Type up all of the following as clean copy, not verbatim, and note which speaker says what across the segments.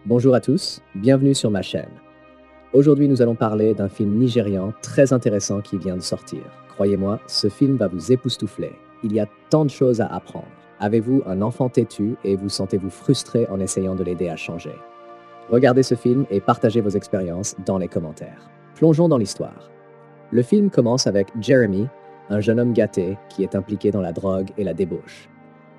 Speaker 1: Bonjour à tous, bienvenue sur ma chaîne. Aujourd'hui, nous allons parler d'un film nigérian très intéressant qui vient de sortir. Croyez-moi, ce film va vous époustoufler. Il y a tant de choses à apprendre. Avez-vous un enfant têtu et vous sentez-vous frustré en essayant de l'aider à changer? Regardez ce film et partagez vos expériences dans les commentaires. Plongeons dans l'histoire. Le film commence avec Jeremy, un jeune homme gâté qui est impliqué dans la drogue et la débauche.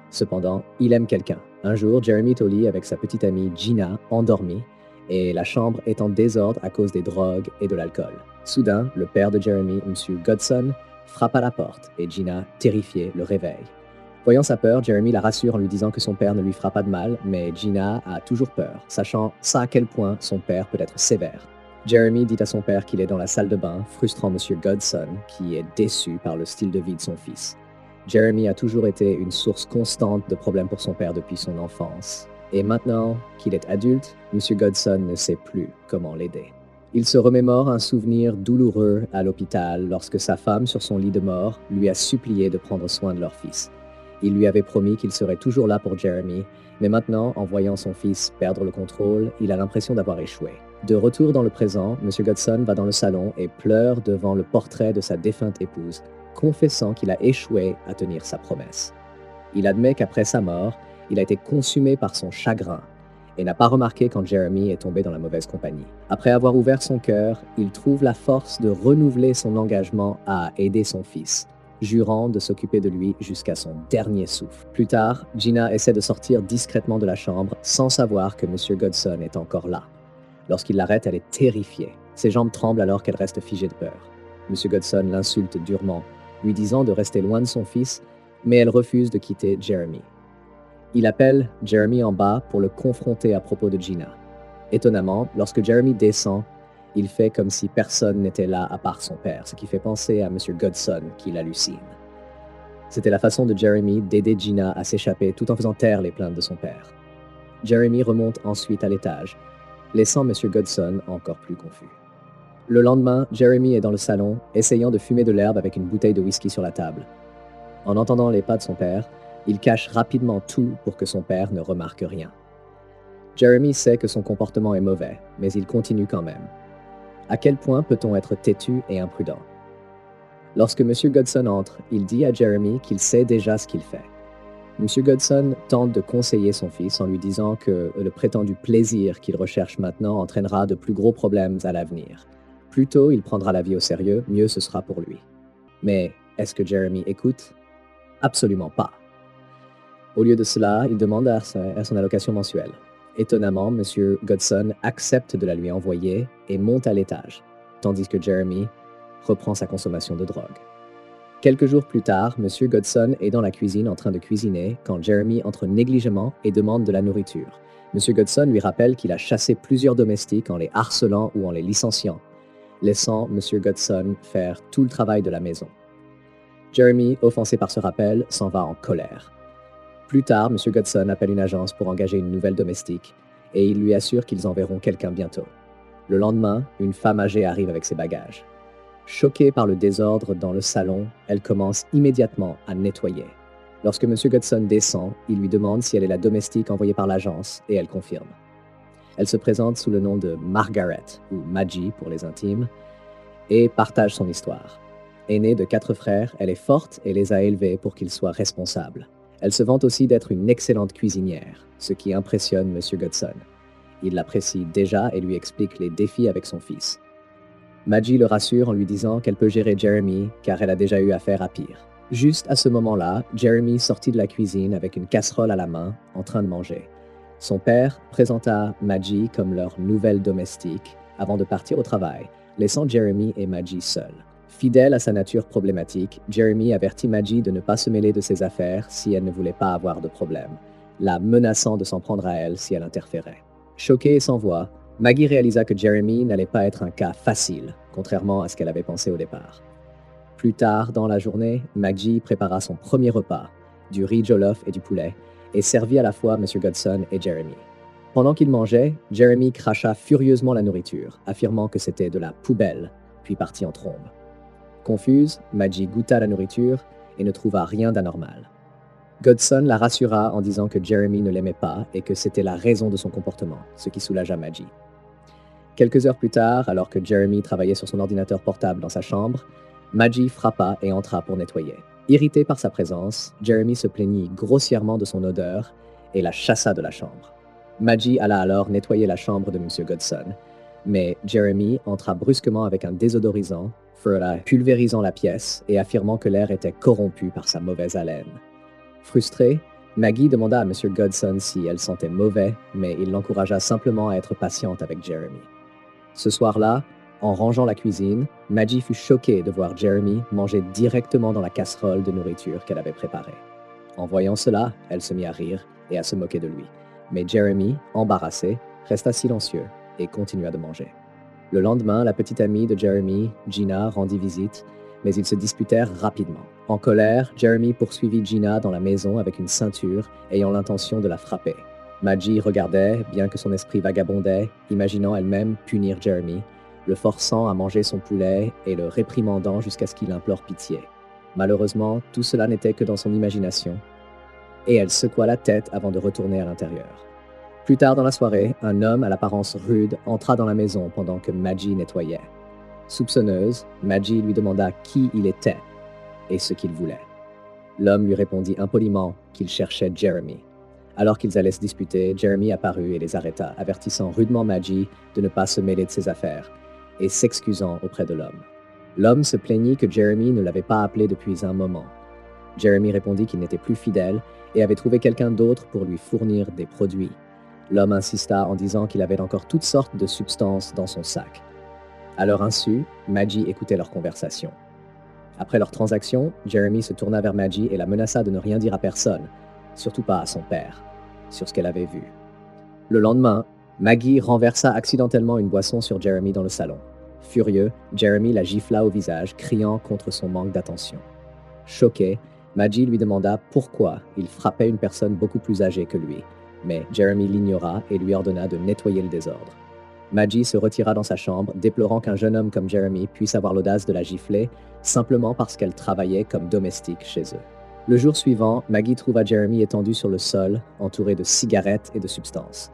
Speaker 1: Cependant, il aime quelqu'un. Un jour, Jeremy est au lit avec sa petite amie Gina, endormie, et la chambre est en désordre à cause des drogues et de l'alcool. Soudain, le père de Jeremy, M. Godson, frappe à la porte et Gina, terrifiée, le réveille. Voyant sa peur, Jeremy la rassure en lui disant que son père ne lui fera pas de mal, mais Gina a toujours peur, sachant ça à quel point son père peut être sévère. Jeremy dit à son père qu'il est dans la salle de bain, frustrant M. Godson, qui est déçu par le style de vie de son fils. Jeremy a toujours été une source constante de problèmes pour son père depuis son enfance. Et maintenant qu'il est adulte, M. Godson ne sait plus comment l'aider. Il se remémore un souvenir douloureux à l'hôpital lorsque sa femme, sur son lit de mort, lui a supplié de prendre soin de leur fils. Il lui avait promis qu'il serait toujours là pour Jeremy, mais maintenant, en voyant son fils perdre le contrôle, il a l'impression d'avoir échoué. De retour dans le présent, M. Godson va dans le salon et pleure devant le portrait de sa défunte épouse, confessant qu'il a échoué à tenir sa promesse. Il admet qu'après sa mort, il a été consumé par son chagrin et n'a pas remarqué quand Jeremy est tombé dans la mauvaise compagnie. Après avoir ouvert son cœur, il trouve la force de renouveler son engagement à aider son fils, jurant de s'occuper de lui jusqu'à son dernier souffle. Plus tard, Gina essaie de sortir discrètement de la chambre sans savoir que M. Godson est encore là. Lorsqu'il l'arrête, elle est terrifiée. Ses jambes tremblent alors qu'elle reste figée de peur. M. Godson l'insulte durement, lui disant de rester loin de son fils, mais elle refuse de quitter Jeremy. Il appelle Jeremy en bas pour le confronter à propos de Gina. Étonnamment, lorsque Jeremy descend, il fait comme si personne n'était là à part son père, ce qui fait penser à M. Godson qui hallucine. C'était la façon de Jeremy d'aider Gina à s'échapper tout en faisant taire les plaintes de son père. Jeremy remonte ensuite à l'étage, laissant M. Godson encore plus confus. Le lendemain, Jeremy est dans le salon, essayant de fumer de l'herbe avec une bouteille de whisky sur la table. En entendant les pas de son père, il cache rapidement tout pour que son père ne remarque rien. Jeremy sait que son comportement est mauvais, mais il continue quand même. À quel point peut-on être têtu et imprudent? Lorsque M. Godson entre, il dit à Jeremy qu'il sait déjà ce qu'il fait. M. Godson tente de conseiller son fils en lui disant que le prétendu plaisir qu'il recherche maintenant entraînera de plus gros problèmes à l'avenir. Plus tôt il prendra la vie au sérieux, mieux ce sera pour lui. Mais est-ce que Jeremy écoute? Absolument pas. Au lieu de cela, il demande à son allocation mensuelle. Étonnamment, M. Godson accepte de la lui envoyer et monte à l'étage, tandis que Jeremy reprend sa consommation de drogue. Quelques jours plus tard, M. Godson est dans la cuisine en train de cuisiner quand Jeremy entre négligemment et demande de la nourriture. M. Godson lui rappelle qu'il a chassé plusieurs domestiques en les harcelant ou en les licenciant, laissant M. Godson faire tout le travail de la maison. Jeremy, offensé par ce rappel, s'en va en colère. Plus tard, M. Godson appelle une agence pour engager une nouvelle domestique et il lui assure qu'ils enverront quelqu'un bientôt. Le lendemain, une femme âgée arrive avec ses bagages. Choquée par le désordre dans le salon, elle commence immédiatement à nettoyer. Lorsque M. Godson descend, il lui demande si elle est la domestique envoyée par l'agence et elle confirme. Elle se présente sous le nom de Margaret, ou Maggie pour les intimes, et partage son histoire. Aînée de 4 frères, elle est forte et les a élevés pour qu'ils soient responsables. Elle se vante aussi d'être une excellente cuisinière, ce qui impressionne M. Godson. Il l'apprécie déjà et lui explique les défis avec son fils. Maggie le rassure en lui disant qu'elle peut gérer Jeremy car elle a déjà eu affaire à pire. Juste à ce moment-là, Jeremy sortit de la cuisine avec une casserole à la main, en train de manger. Son père présenta Maggie comme leur nouvelle domestique avant de partir au travail, laissant Jeremy et Maggie seuls. Fidèle à sa nature problématique, Jeremy avertit Maggie de ne pas se mêler de ses affaires si elle ne voulait pas avoir de problème, la menaçant de s'en prendre à elle si elle interférait. Choquée et sans voix, Maggie réalisa que Jeremy n'allait pas être un cas facile, contrairement à ce qu'elle avait pensé au départ. Plus tard dans la journée, Maggie prépara son premier repas, du riz jollof et du poulet, et servit à la fois M. Godson et Jeremy. Pendant qu'ils mangeaient, Jeremy cracha furieusement la nourriture, affirmant que c'était de la poubelle, puis partit en trombe. Confuse, Maggie goûta la nourriture et ne trouva rien d'anormal. Godson la rassura en disant que Jeremy ne l'aimait pas et que c'était la raison de son comportement, ce qui soulagea Maggie. Quelques heures plus tard, alors que Jeremy travaillait sur son ordinateur portable dans sa chambre, Maggie frappa et entra pour nettoyer. Irrité par sa présence, Jeremy se plaignit grossièrement de son odeur et la chassa de la chambre. Maggie alla alors nettoyer la chambre de M. Godson, mais Jeremy entra brusquement avec un désodorisant, pulvérisant la pièce et affirmant que l'air était corrompu par sa mauvaise haleine. Frustrée, Maggie demanda à M. Godson si elle sentait mauvais, mais il l'encouragea simplement à être patiente avec Jeremy. Ce soir-là, en rangeant la cuisine, Maggie fut choquée de voir Jeremy manger directement dans la casserole de nourriture qu'elle avait préparée. En voyant cela, elle se mit à rire et à se moquer de lui. Mais Jeremy, embarrassé, resta silencieux et continua de manger. Le lendemain, la petite amie de Jeremy, Gina, rendit visite, mais ils se disputèrent rapidement. En colère, Jeremy poursuivit Gina dans la maison avec une ceinture, ayant l'intention de la frapper. Maggie regardait, bien que son esprit vagabondait, imaginant elle-même punir Jeremy, le forçant à manger son poulet et le réprimandant jusqu'à ce qu'il implore pitié. Malheureusement, tout cela n'était que dans son imagination, et elle secoua la tête avant de retourner à l'intérieur. Plus tard dans la soirée, un homme à l'apparence rude entra dans la maison pendant que Maggie nettoyait. Soupçonneuse, Maggie lui demanda qui il était et ce qu'il voulait. L'homme lui répondit impoliment qu'il cherchait Jeremy. Alors qu'ils allaient se disputer, Jeremy apparut et les arrêta, avertissant rudement Maggie de ne pas se mêler de ses affaires et s'excusant auprès de l'homme. L'homme se plaignit que Jeremy ne l'avait pas appelé depuis un moment. Jeremy répondit qu'il n'était plus fidèle et avait trouvé quelqu'un d'autre pour lui fournir des produits. L'homme insista en disant qu'il avait encore toutes sortes de substances dans son sac. À leur insu, Maggie écoutait leur conversation. Après leur transaction, Jeremy se tourna vers Maggie et la menaça de ne rien dire à personne, surtout pas à son père, sur ce qu'elle avait vu. Le lendemain, Maggie renversa accidentellement une boisson sur Jeremy dans le salon. Furieux, Jeremy la gifla au visage, criant contre son manque d'attention. Choqué, Maggie lui demanda pourquoi il frappait une personne beaucoup plus âgée que lui, mais Jeremy l'ignora et lui ordonna de nettoyer le désordre. Maggie se retira dans sa chambre, déplorant qu'un jeune homme comme Jeremy puisse avoir l'audace de la gifler, simplement parce qu'elle travaillait comme domestique chez eux. Le jour suivant, Maggie trouva Jeremy étendu sur le sol, entouré de cigarettes et de substances.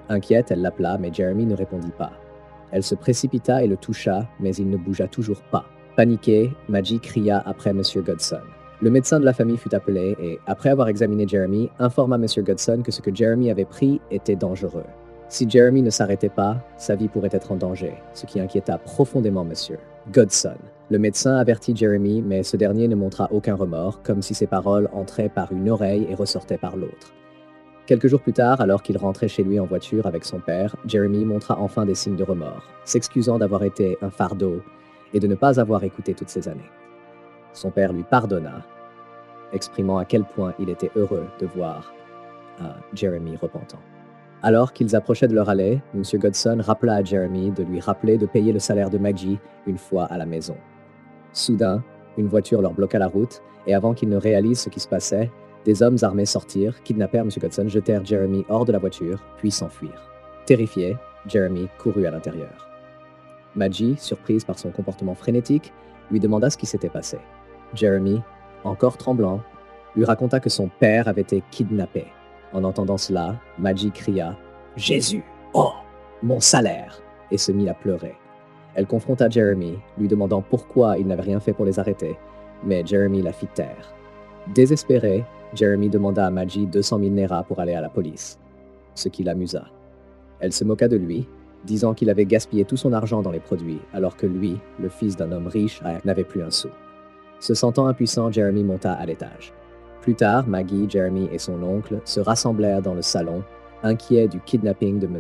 Speaker 1: Inquiète, elle l'appela, mais Jeremy ne répondit pas. Elle se précipita et le toucha, mais il ne bougea toujours pas. Paniquée, Maggie cria après M. Godson. Le médecin de la famille fut appelé et, après avoir examiné Jeremy, informa M. Godson que ce que Jeremy avait pris était dangereux. Si Jeremy ne s'arrêtait pas, sa vie pourrait être en danger, ce qui inquiéta profondément M. Godson. Le médecin avertit Jeremy, mais ce dernier ne montra aucun remords, comme si ses paroles entraient par une oreille et ressortaient par l'autre. Quelques jours plus tard, alors qu'il rentrait chez lui en voiture avec son père, Jeremy montra enfin des signes de remords, s'excusant d'avoir été un fardeau et de ne pas avoir écouté toutes ces années. Son père lui pardonna, exprimant à quel point il était heureux de voir un Jeremy repentant. Alors qu'ils approchaient de leur allée, M. Godson rappela à Jeremy de lui rappeler de payer le salaire de Maggie une fois à la maison. Soudain, une voiture leur bloqua la route, et avant qu'ils ne réalisent ce qui se passait, des hommes armés sortirent, kidnappèrent M. Godson, jetèrent Jeremy hors de la voiture, puis s'enfuirent. Terrifié, Jeremy courut à l'intérieur. Maggie, surprise par son comportement frénétique, lui demanda ce qui s'était passé. Jeremy, encore tremblant, lui raconta que son père avait été kidnappé. En entendant cela, Maggie cria « Jésus! Oh! Mon salaire !» et se mit à pleurer. Elle confronta Jeremy, lui demandant pourquoi il n'avait rien fait pour les arrêter, mais Jeremy la fit taire. Désespéré, Jeremy demanda à Maggie 200 000 Naira pour aller à la police, ce qui l'amusa. Elle se moqua de lui, disant qu'il avait gaspillé tout son argent dans les produits, alors que lui, le fils d'un homme riche, n'avait plus un sou. Se sentant impuissant, Jeremy monta à l'étage. Plus tard, Maggie, Jeremy et son oncle se rassemblèrent dans le salon, inquiets du kidnapping de M.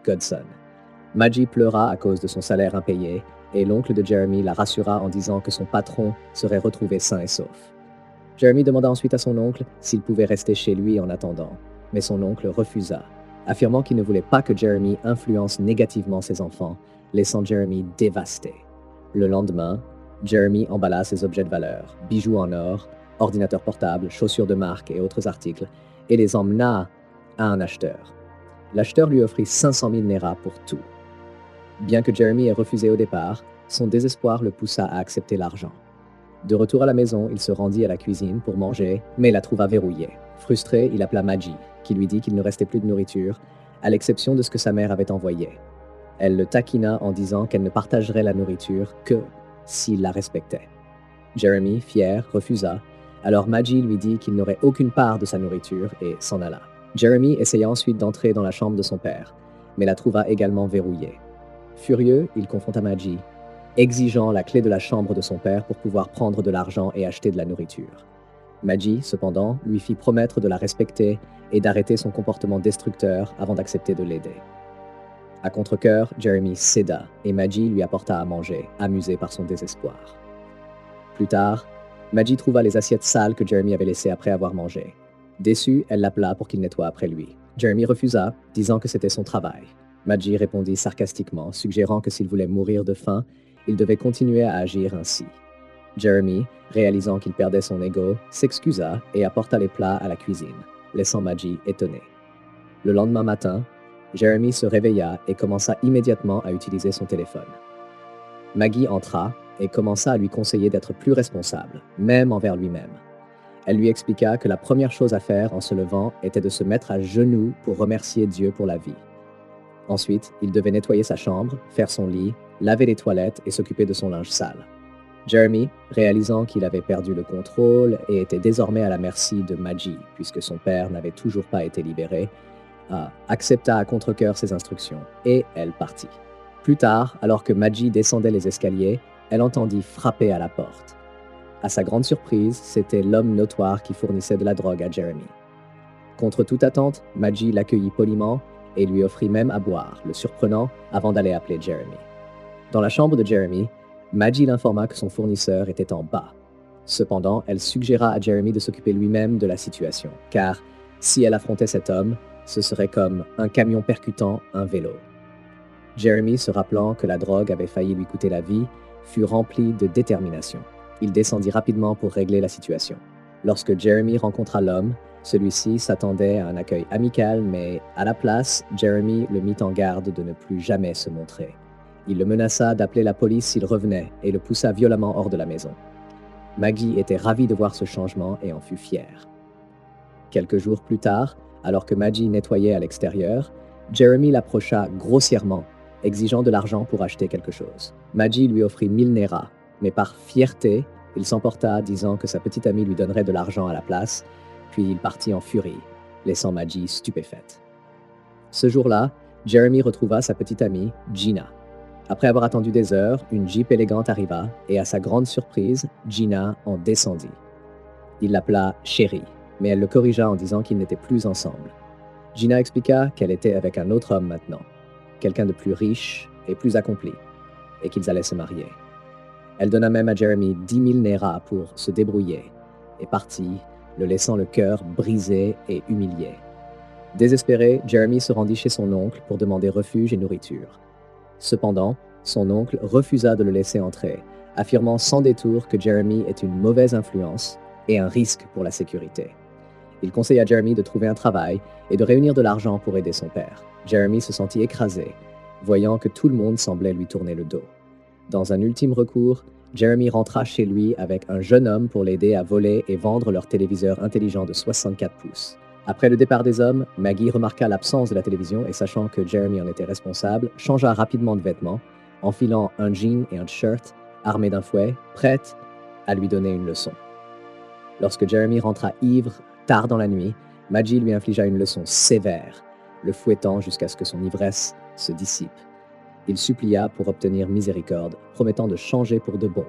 Speaker 1: Godson. Maggie pleura à cause de son salaire impayé, et l'oncle de Jeremy la rassura en disant que son patron serait retrouvé sain et sauf. Jeremy demanda ensuite à son oncle s'il pouvait rester chez lui en attendant, mais son oncle refusa, affirmant qu'il ne voulait pas que Jeremy influence négativement ses enfants, laissant Jeremy dévasté. Le lendemain, Jeremy emballa ses objets de valeur, bijoux en or, ordinateur portable, chaussures de marque et autres articles, et les emmena à un acheteur. L'acheteur lui offrit 500 000 Naira pour tout. Bien que Jeremy ait refusé au départ, son désespoir le poussa à accepter l'argent. De retour à la maison, il se rendit à la cuisine pour manger, mais la trouva verrouillée. Frustré, il appela Maggie, qui lui dit qu'il ne restait plus de nourriture, à l'exception de ce que sa mère avait envoyé. Elle le taquina en disant qu'elle ne partagerait la nourriture que s'il la respectait. Jeremy, fier, refusa. Alors Maggie lui dit qu'il n'aurait aucune part de sa nourriture et s'en alla. Jeremy essaya ensuite d'entrer dans la chambre de son père, mais la trouva également verrouillée. Furieux, il confronta Maggie, exigeant la clé de la chambre de son père pour pouvoir prendre de l'argent et acheter de la nourriture. Maggie, cependant, lui fit promettre de la respecter et d'arrêter son comportement destructeur avant d'accepter de l'aider. À contre-cœur, Jeremy céda et Maggie lui apporta à manger, amusé par son désespoir. Plus tard, Maggie trouva les assiettes sales que Jeremy avait laissées après avoir mangé. Déçue, elle l'appela pour qu'il nettoie après lui. Jeremy refusa, disant que c'était son travail. Maggie répondit sarcastiquement, suggérant que s'il voulait mourir de faim, il devait continuer à agir ainsi. Jeremy, réalisant qu'il perdait son ego, s'excusa et apporta les plats à la cuisine, laissant Maggie étonnée. Le lendemain matin, Jeremy se réveilla et commença immédiatement à utiliser son téléphone. Maggie entra et commença à lui conseiller d'être plus responsable, même envers lui-même. Elle lui expliqua que la première chose à faire en se levant était de se mettre à genoux pour remercier Dieu pour la vie. Ensuite, il devait nettoyer sa chambre, faire son lit, laver les toilettes et s'occuper de son linge sale. Jeremy, réalisant qu'il avait perdu le contrôle et était désormais à la merci de Maggie, puisque son père n'avait toujours pas été libéré, accepta à contre-cœur ses instructions et elle partit. Plus tard, alors que Maggie descendait les escaliers, elle entendit frapper à la porte. À sa grande surprise, c'était l'homme notoire qui fournissait de la drogue à Jeremy. Contre toute attente, Maggie l'accueillit poliment et lui offrit même à boire, le surprenant avant d'aller appeler Jeremy. Dans la chambre de Jeremy, Maggie l'informa que son fournisseur était en bas. Cependant, elle suggéra à Jeremy de s'occuper lui-même de la situation, car si elle affrontait cet homme, ce serait comme un camion percutant un vélo. Jeremy, se rappelant que la drogue avait failli lui coûter la vie, fut rempli de détermination. Il descendit rapidement pour régler la situation. Lorsque Jeremy rencontra l'homme, celui-ci s'attendait à un accueil amical, mais à la place, Jeremy le mit en garde de ne plus jamais se montrer. Il le menaça d'appeler la police s'il revenait et le poussa violemment hors de la maison. Maggie était ravie de voir ce changement et en fut fière. Quelques jours plus tard, alors que Maggie nettoyait à l'extérieur, Jeremy l'approcha grossièrement, exigeant de l'argent pour acheter quelque chose. Maggie lui offrit 1000 Naira, mais par fierté, il s'emporta, disant que sa petite amie lui donnerait de l'argent à la place, puis il partit en furie, laissant Maggie stupéfaite. Ce jour-là, Jeremy retrouva sa petite amie, Gina. Après avoir attendu des heures, une Jeep élégante arriva, et à sa grande surprise, Gina en descendit. Il l'appela « chérie », mais elle le corrigea en disant qu'ils n'étaient plus ensemble. Gina expliqua qu'elle était avec un autre homme maintenant, quelqu'un de plus riche et plus accompli, et qu'ils allaient se marier. Elle donna même à Jeremy 10 000 Naira pour se débrouiller, et partit, le laissant le cœur brisé et humilié. Désespéré, Jeremy se rendit chez son oncle pour demander refuge et nourriture. Cependant, son oncle refusa de le laisser entrer, affirmant sans détour que Jeremy est une mauvaise influence et un risque pour la sécurité. Il conseilla à Jeremy de trouver un travail et de réunir de l'argent pour aider son père. Jeremy se sentit écrasé, voyant que tout le monde semblait lui tourner le dos. Dans un ultime recours, Jeremy rentra chez lui avec un jeune homme pour l'aider à voler et vendre leur téléviseur intelligent de 64 pouces. Après le départ des hommes, Maggie remarqua l'absence de la télévision et sachant que Jeremy en était responsable, changea rapidement de vêtements, enfilant un jean et un shirt, armée d'un fouet, prête à lui donner une leçon. Lorsque Jeremy rentra ivre, tard dans la nuit, Maggie lui infligea une leçon sévère, le fouettant jusqu'à ce que son ivresse se dissipe. Il supplia pour obtenir miséricorde, promettant de changer pour de bon.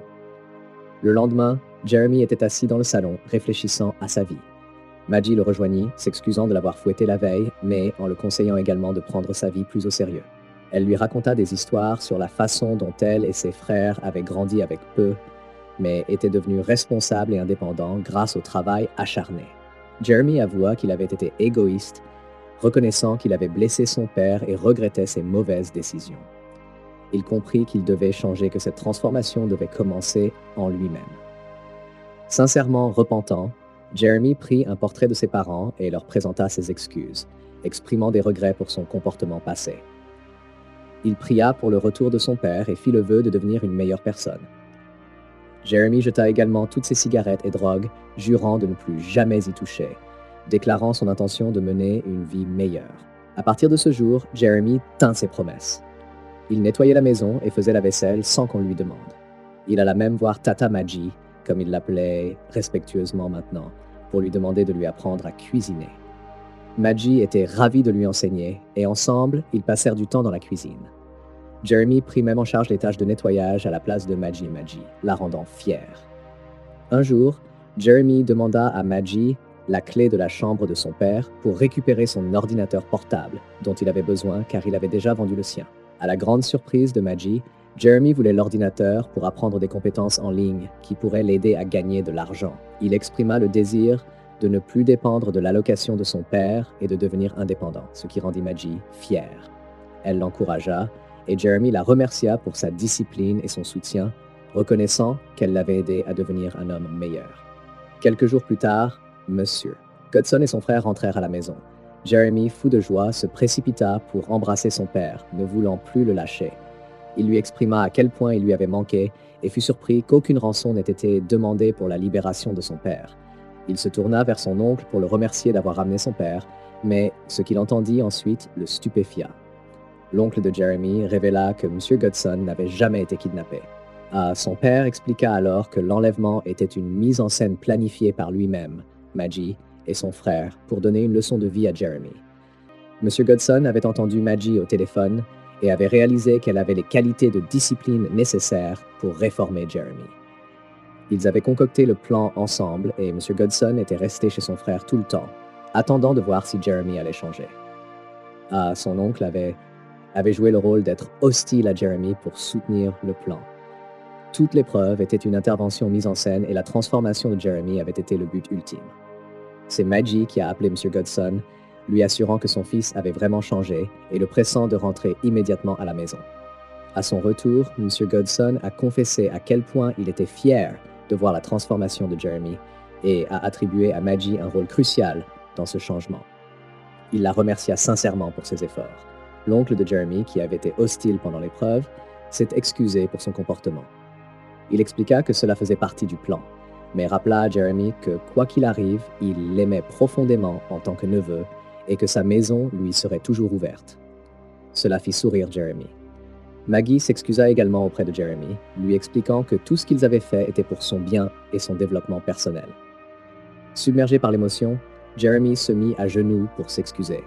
Speaker 1: Le lendemain, Jeremy était assis dans le salon, réfléchissant à sa vie. Maggie le rejoignit, s'excusant de l'avoir fouetté la veille, mais en le conseillant également de prendre sa vie plus au sérieux. Elle lui raconta des histoires sur la façon dont elle et ses frères avaient grandi avec peu, mais étaient devenus responsables et indépendants grâce au travail acharné. Jeremy avoua qu'il avait été égoïste, reconnaissant qu'il avait blessé son père et regrettait ses mauvaises décisions. Il comprit qu'il devait changer, que cette transformation devait commencer en lui-même. Sincèrement repentant, Jeremy prit un portrait de ses parents et leur présenta ses excuses, exprimant des regrets pour son comportement passé. Il pria pour le retour de son père et fit le vœu de devenir une meilleure personne. Jeremy jeta également toutes ses cigarettes et drogues, jurant de ne plus jamais y toucher, déclarant son intention de mener une vie meilleure. À partir de ce jour, Jeremy tint ses promesses. Il nettoyait la maison et faisait la vaisselle sans qu'on lui demande. Il alla même voir Tata Maggie, comme il l'appelait respectueusement maintenant, pour lui demander de lui apprendre à cuisiner. Maggie était ravie de lui enseigner, et ensemble, ils passèrent du temps dans la cuisine. Jeremy prit même en charge les tâches de nettoyage à la place de Maggie, la rendant fière. Un jour, Jeremy demanda à Maggie la clé de la chambre de son père pour récupérer son ordinateur portable, dont il avait besoin car il avait déjà vendu le sien. À la grande surprise de Maggie, Jeremy voulait l'ordinateur pour apprendre des compétences en ligne qui pourraient l'aider à gagner de l'argent. Il exprima le désir de ne plus dépendre de l'allocation de son père et de devenir indépendant, ce qui rendit Maggie fière. Elle l'encouragea et Jeremy la remercia pour sa discipline et son soutien, reconnaissant qu'elle l'avait aidé à devenir un homme meilleur. Quelques jours plus tard, Monsieur Godson et son frère rentrèrent à la maison. Jeremy, fou de joie, se précipita pour embrasser son père, ne voulant plus le lâcher. Il lui exprima à quel point il lui avait manqué et fut surpris qu'aucune rançon n'ait été demandée pour la libération de son père. Il se tourna vers son oncle pour le remercier d'avoir ramené son père, mais ce qu'il entendit ensuite le stupéfia. L'oncle de Jeremy révéla que M. Godson n'avait jamais été kidnappé. Son père expliqua alors que l'enlèvement était une mise en scène planifiée par lui-même, Maggie, et son frère pour donner une leçon de vie à Jeremy. M. Godson avait entendu Maggie au téléphone et avait réalisé qu'elle avait les qualités de discipline nécessaires pour réformer Jeremy. Ils avaient concocté le plan ensemble et M. Godson était resté chez son frère tout le temps, attendant de voir si Jeremy allait changer. Son oncle avait joué le rôle d'être hostile à Jeremy pour soutenir le plan. Toute l'épreuve était une intervention mise en scène et la transformation de Jeremy avait été le but ultime. C'est Maggie qui a appelé M. Godson, lui assurant que son fils avait vraiment changé et le pressant de rentrer immédiatement à la maison. À son retour, M. Godson a confessé à quel point il était fier de voir la transformation de Jeremy et a attribué à Maggie un rôle crucial dans ce changement. Il la remercia sincèrement pour ses efforts. L'oncle de Jeremy, qui avait été hostile pendant l'épreuve, s'est excusé pour son comportement. Il expliqua que cela faisait partie du plan, mais rappela à Jeremy que quoi qu'il arrive, il l'aimait profondément en tant que neveu et que sa maison lui serait toujours ouverte. Cela fit sourire Jeremy. Maggie s'excusa également auprès de Jeremy, lui expliquant que tout ce qu'ils avaient fait était pour son bien et son développement personnel. Submergé par l'émotion, Jeremy se mit à genoux pour s'excuser.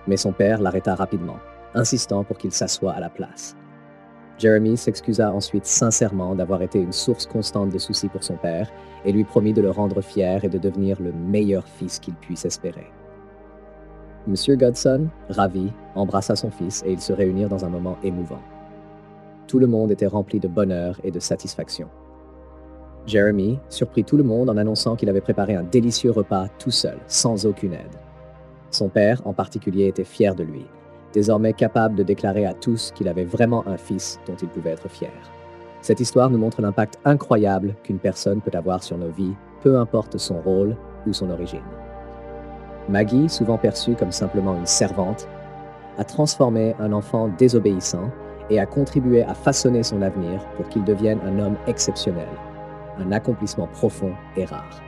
Speaker 1: Mais son père l'arrêta rapidement, insistant pour qu'il s'assoie à la place. Jeremy s'excusa ensuite sincèrement d'avoir été une source constante de soucis pour son père et lui promit de le rendre fier et de devenir le meilleur fils qu'il puisse espérer. M. Godson, ravi, embrassa son fils et ils se réunirent dans un moment émouvant. Tout le monde était rempli de bonheur et de satisfaction. Jeremy surprit tout le monde en annonçant qu'il avait préparé un délicieux repas tout seul, sans aucune aide. Son père, en particulier, était fier de lui, désormais capable de déclarer à tous qu'il avait vraiment un fils dont il pouvait être fier. Cette histoire nous montre l'impact incroyable qu'une personne peut avoir sur nos vies, peu importe son rôle ou son origine. Maggie, souvent perçue comme simplement une servante, a transformé un enfant désobéissant et a contribué à façonner son avenir pour qu'il devienne un homme exceptionnel, un accomplissement profond et rare.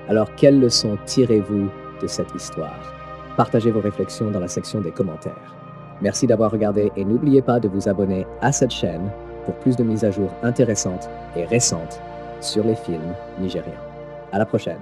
Speaker 1: Alors, quelles leçons tirez-vous de cette histoire? Partagez vos réflexions dans la section des commentaires. Merci d'avoir regardé et n'oubliez pas de vous abonner à cette chaîne pour plus de mises à jour intéressantes et récentes sur les films nigérians. À la prochaine!